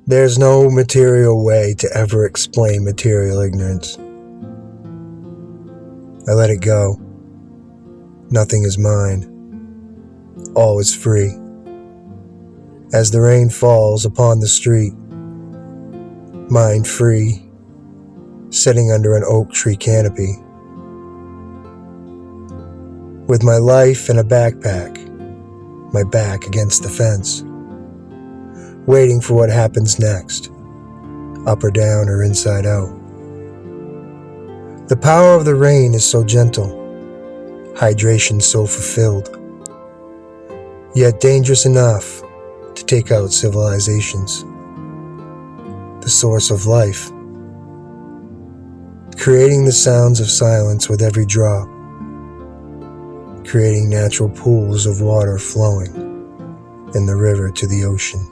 There's no material way to ever explain material ignorance. I let it go. Nothing is mine. All is free. As the rain falls upon the street, mind free, sitting under an oak tree canopy, with my life in a backpack, my back against the fence, waiting for what happens next, up or down or inside out. The power of the rain is so gentle, hydration so fulfilled, yet dangerous enough to take out civilizations. The source of life, creating the sounds of silence with every drop, creating natural pools of water flowing in the river to the ocean.